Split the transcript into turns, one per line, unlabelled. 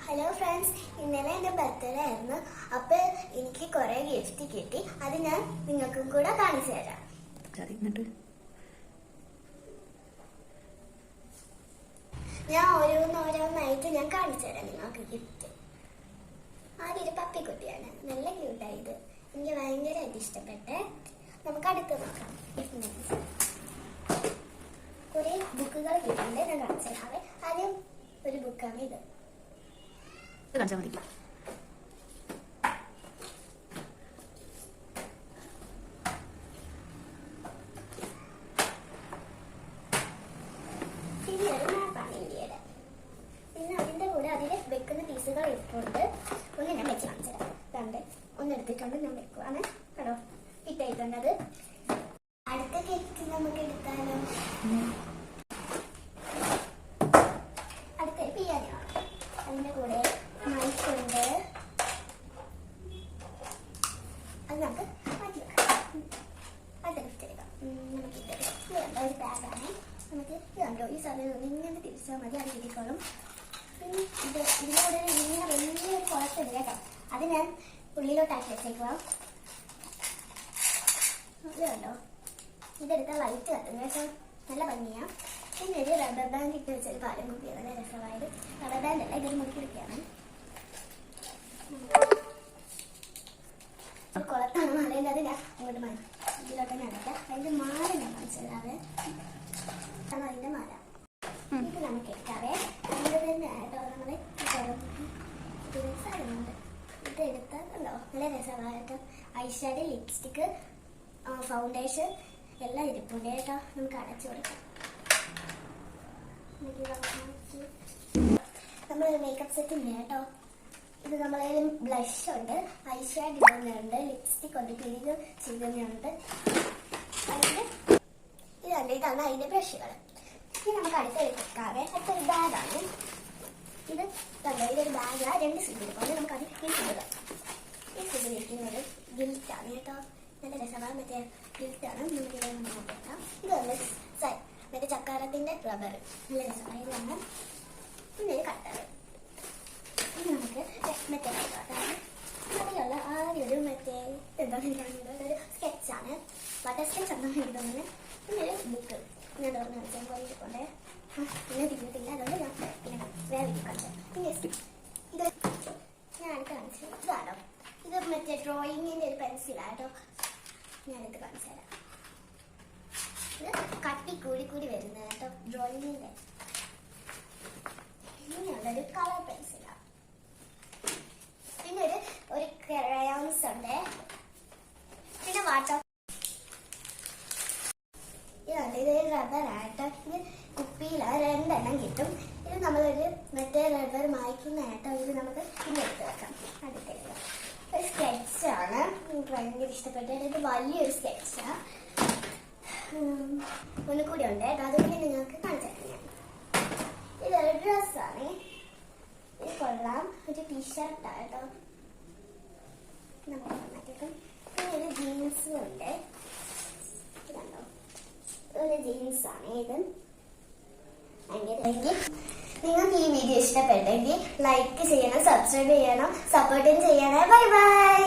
Hello friends, ഇന്നലെ എൻ്റെ birthday ആയിരുന്നു. അപ്പോൾ എനിക്ക് കുറേ ഗിഫ്റ്റ് കിട്ടി. അത് ഞാൻ നിങ്ങൾക്കും കൂടെ കാണിച്ചു തരാം. ഞാൻ ഓരോന്നായിട്ട് ഞാൻ കാണിച്ചു തരാം നിങ്ങൾക്ക് ഗിഫ്റ്റ്. ആദ്യം ഒരു പപ്പിക്കുട്ടിയാണ്, നല്ല ക്യൂട്ടായത്. എനിക്ക് ഭയങ്കരമായിട്ട് ഇഷ്ടപ്പെട്ടെ. നമുക്ക് അടുത്ത് നോക്കാം. കുറേ ബുക്കുകൾ കിട്ടുന്നുണ്ട്, ഞാൻ കാണിച്ചു തരാവേ. ആദ്യം ഒരു ബുക്കാണ് ഇത്.
കാണിച്ചാൽ മതി.
പിന്നെ ഒരു മാപ്പാണ് ഇന്ത്യയുടെ. പിന്നെ അതിന്റെ കൂടെ അതിൽ വെക്കുന്ന പീസുകൾ ഇട്ടുണ്ട്. ഒന്ന് ഞാൻ വെച്ച് കാണിച്ചു തരാം. രണ്ട് ഒന്നെടുത്തിട്ടുണ്ട്, ഞാൻ വെക്കുവാണ്. കേട്ടോ, ഇട്ടായിട്ടുണ്ടത്. അടുത്ത കേക്ക് നമുക്ക് എടുത്താലോ? അടുത്ത പിയാനോ. അതിന്റെ കൂടെ മൈക്കുണ്ട്. അത് നമുക്ക് മാറ്റി വെക്കാം. അടുത്ത ഗിഫ്റ്റ് എടുക്കാം. നമുക്കിത് ഒരു ബാഗാണ്. നമുക്ക് ഇതുണ്ടോ, ഈ സമയം ഇങ്ങനെ തിരിച്ചാൽ മതി, അത് കിട്ടിക്കോളും. പിന്നെ ഇതിൻ്റെ കൂടെ ഇങ്ങനെ വലിയൊരു കുളത്തുണ്ട് കേട്ടോ. അത് ഞാൻ ഉള്ളിലോട്ടാക്കി വെച്ചേക്കുക. ഇത് കണ്ടോ, ഇതെടുത്താൽ ലൈറ്റ് കത്തും കേട്ടോ, നല്ല ഭംഗിയാണ്. പിന്നെ ഒരു റബ്ബർ ബാൻഡ് ഇട്ട് വെച്ചൊരു പാലും കുപ്പിയാണ്, നല്ല രസമായത്. റബ്ബർ ബാൻഡ് അല്ല, ഇതൊരു മുക്കി എടുക്കുകയാണ്. കുളത്താണ് മാലേൻ്റെ, അത് ഞാൻ അങ്ങോട്ട് മാറി ഇതിലോട്ട് നടക്കാം. അതിൻ്റെ മാല ഞാൻ കാണിച്ചതാവേ. അതിൻ്റെ മാല ഇത് നമുക്ക് എടുക്കാവേ. അതിൻ്റെ തന്നെ കേട്ടോ, നമ്മൾ സാധനമുണ്ട്. ഇത് എടുത്താൽ നല്ല രസമായിട്ട് ഐഷാഡ്, ലിപ്സ്റ്റിക്ക്, ഫൗണ്ടേഷൻ എല്ലാം ഇരിപ്പുണ്ട് കേട്ടോ. നമുക്ക് അടച്ചു കൊടുക്കാം. നമ്മൾ മേക്കപ്പ് സെറ്റ് ഉണ്ട് കേട്ടോ. ഇത് നമ്മളതിൽ ബ്ലഷ് ഉണ്ട്, ഐഷാഡ് ഇടുന്നുണ്ട്, ലിപ്സ്റ്റിക് ഉണ്ട്, ക്ലീൻ ചെയ്യുന്നുണ്ട്. ഇതാണ് അതിന്റെ ബ്രഷുകൾ. ഇനി നമുക്ക് അടുത്ത എടുക്കാതെ അടുത്തൊരു ബാഗാണ് ഇത്. ഇതൊരു ബാഗാണ്, 2 സിബ് ഇരിക്കുന്നത്. നമുക്ക് അത് ഇരിക്കുന്നത് ഈ സിബിലിരിക്കുന്നത് ഗിൽറ്റാണ് കേട്ടോ. നല്ല രസമാണ്, മറ്റേ ഗിൽറ്റാണ്. നമുക്ക് നോക്കാം. ഇത് മറ്റേ ചക്കാരത്തിന്റെ റബ്ബർ, നല്ല രസമായതാണ്. പിന്നെ ഒരു കട്ടർ. ഇനി നമുക്ക് മറ്റേ കട്ടാണ്. അതിലുള്ള ആദ്യം ഒരു മറ്റേ ഒരു സ്കെച്ചാണ്, ബട്ടർ സ്കെച്ച് ആണ് എഴുതുന്നത്. പിന്നെ ഒരു ബുക്ക് ഞാൻ തുറന്ന് വെച്ചാൽ പോയിക്കൊണ്ടേ പിന്നെ തിന്നിട്ടില്ല, അതുകൊണ്ട് ഞാൻ പിന്നെ വേറെ കാണിച്ചത്. പിന്നെ ഇത് ഞാൻ അടുത്ത് കാണിച്ചത് ഇതാണോ. ഇത് മറ്റേ ഡ്രോയിങ്ങിന്റെ ഒരു പെൻസിലാട്ടോ. ഞാനിത് കാണിച്ചു തരാം. ഇത് കട്ടി കൂടി വരുന്നത് കേട്ടോ, ഡ്രോയിങ്ങിന്റെ. ഇങ്ങനെയുള്ളൊരു കളർ പെൻസിലാണ്. പിന്നെ ഒരു ക്രയോൺസ് ഉണ്ട്. പിന്നെ വാട്ടർ. ഇതുണ്ട്, ഇതൊരു റബ്ബറാട്ടോ. ഇത് കുപ്പിയിലാണ്, 2 എണ്ണം കിട്ടും. ഇത് നമ്മളൊരു മറ്റേ റബ്ബർ മായ്ക്കുന്ന കേട്ടോ. ഇത് നമുക്ക് പിന്നെ എടുത്ത് വെക്കാം. അടുത്തേക്ക് ഒരു സ്കെച്ചാണ്, എനിക്ക് ഭയങ്കര ഇഷ്ടപ്പെട്ടത്. ഇത് വലിയൊരു സ്കെച്ചാണ്. ഒന്നുകൂടി ഉണ്ട് കേട്ടോ, അതുകൊണ്ട് നിങ്ങൾക്ക് കാണിച്ചു തരാം. ഇതൊരു ഡ്രസ്സാണ്. ഇത് കൊള്ളാം, ഒരു ടീഷർട്ടാണ് കേട്ടോ. നമുക്ക് മാറ്റിക്കും. പിന്നെ ഒരു ജീൻസും ഉണ്ട്. ഇതുണ്ടോ, ഒരു ജീൻസാണ് ഇത്. നിങ്ങൾക്ക് ഈ വീഡിയോ ഇഷ്ടപ്പെട്ടെങ്കിൽ ലൈക്ക് ചെയ്യണം, സബ്സ്ക്രൈബ് ചെയ്യണം, സപ്പോർട്ടും ചെയ്യണേ. Bye bye.